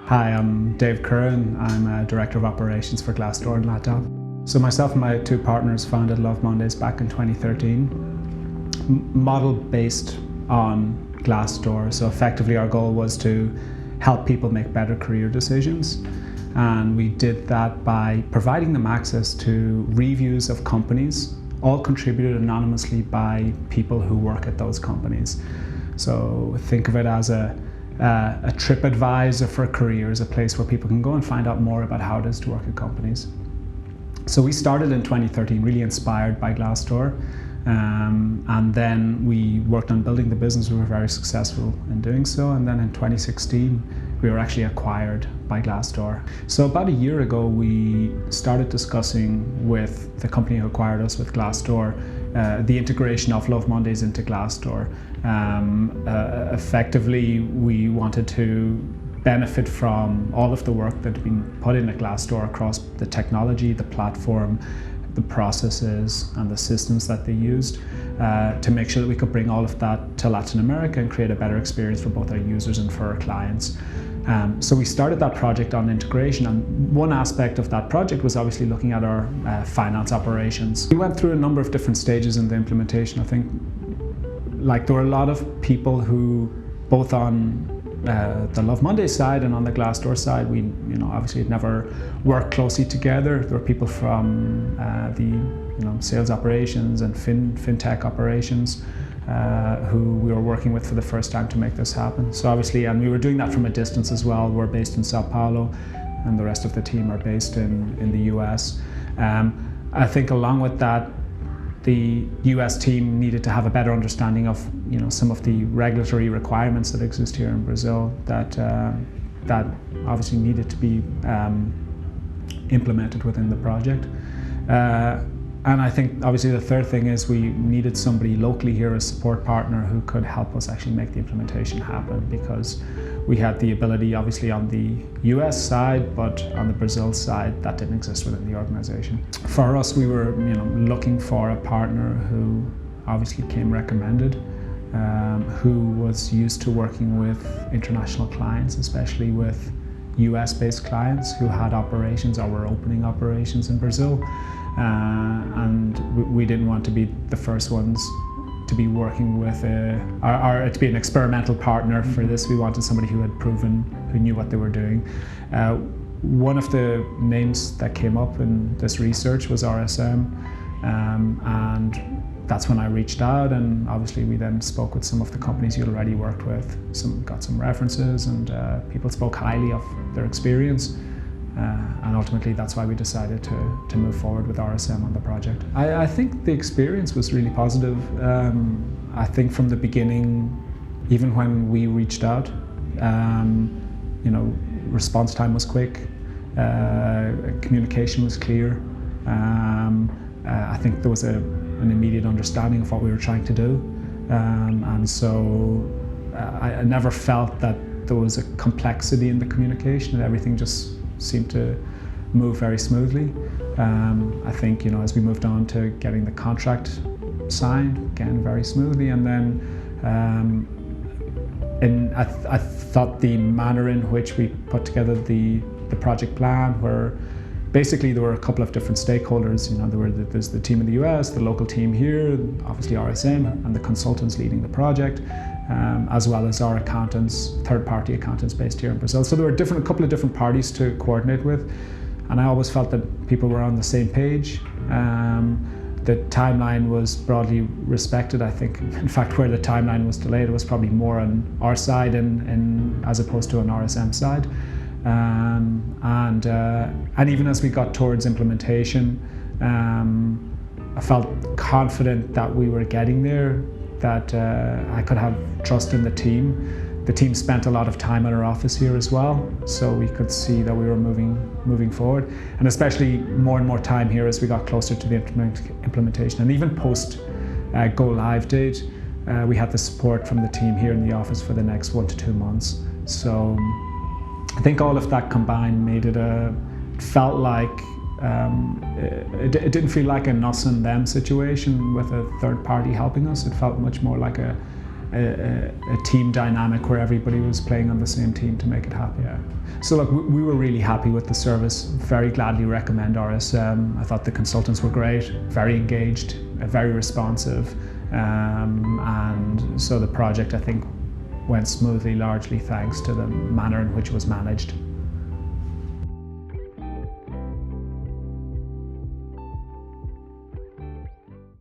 Hi, I'm Dave Curran. I'm a Director of Operations for Glassdoor and Love Mondays. So myself and my two partners founded Love Mondays back in 2013, model based on Glassdoor. So effectively our goal was to help people make better career decisions. And we did that by providing them access to reviews of companies, all contributed anonymously by people who work at those companies. So think of it as a TripAdvisor for careers, a place where people can go and find out more about how it is to work at companies. So we started in 2013, really inspired by Glassdoor, and then we worked on building the business. We were very successful in doing so, and then in 2016 we were actually acquired by Glassdoor. So about a year ago we started discussing with the company who acquired us, with Glassdoor, the integration of Love Mondays into Glassdoor. Effectively, we wanted to benefit from all of the work that had been put in at Glassdoor across the technology, the platform, the processes and the systems that they used, to make sure that we could bring all of that to Latin America and create a better experience for both our users and for our clients. So we started that project on integration, and one aspect of that project was obviously looking at our finance operations. We went through a number of different stages in the implementation. I think there were a lot of people who, both on the Love Monday side and on the Glassdoor side, we obviously had never worked closely together. There were people from the sales operations and fintech operations who we were working with for the first time to make this happen. So obviously, and we were doing that from a distance as well. We're based in Sao Paulo, and the rest of the team are based in the US. I think along with that, the US team needed to have a better understanding of some of the regulatory requirements that exist here in Brazil that obviously needed to be implemented within the project. And I think obviously the third thing is we needed somebody locally here, a support partner, who could help us actually make the implementation happen, because we had the ability obviously on the US side, but on the Brazil side that didn't exist within the organization. For us, we were looking for a partner who obviously came recommended, who was used to working with international clients, especially with US-based clients who had operations or were opening operations in Brazil. And we didn't want to be the first ones to be working with or to be an experimental partner for this. We wanted somebody who had proven, who knew what they were doing. One of the names that came up in this research was RSM, and that's when I reached out, and obviously we then spoke with some of the companies you'd already worked with, got some references, and people spoke highly of their experience. And ultimately that's why we decided to move forward with RSM on the project. I think the experience was really positive. I think from the beginning, even when we reached out, response time was quick, communication was clear. I think there was an immediate understanding of what we were trying to do. And so I never felt that there was a complexity in the communication, and everything just seemed to move very smoothly. I think as we moved on to getting the contract signed, again very smoothly, and then I thought the manner in which we put together the project plan, where basically there were a couple of different stakeholders. There's the team in the US, the local team here, obviously RSM, and the consultants leading the project, as well as our accountants, third-party accountants based here in Brazil. So there were a couple of different parties to coordinate with, and I always felt that people were on the same page. The timeline was broadly respected. I think, in fact, where the timeline was delayed, it was probably more on our side as opposed to on RSM side. And even as we got towards implementation, I felt confident that we were getting there, that I could have trust in the team. The team spent a lot of time in our office here as well, so we could see that we were moving forward, and especially more and more time here as we got closer to the implementation. And even post go live date, we had the support from the team here in the office for the next 1 to 2 months. So I think all of that combined made it felt like it didn't feel like an us and them situation with a third party helping us. It felt much more like a team dynamic where everybody was playing on the same team to make it happen. Yeah. So look, we were really happy with the service, very gladly recommend RSM. I thought the consultants were great, very engaged, very responsive, and so the project, I think, went smoothly, largely thanks to the manner in which it was managed.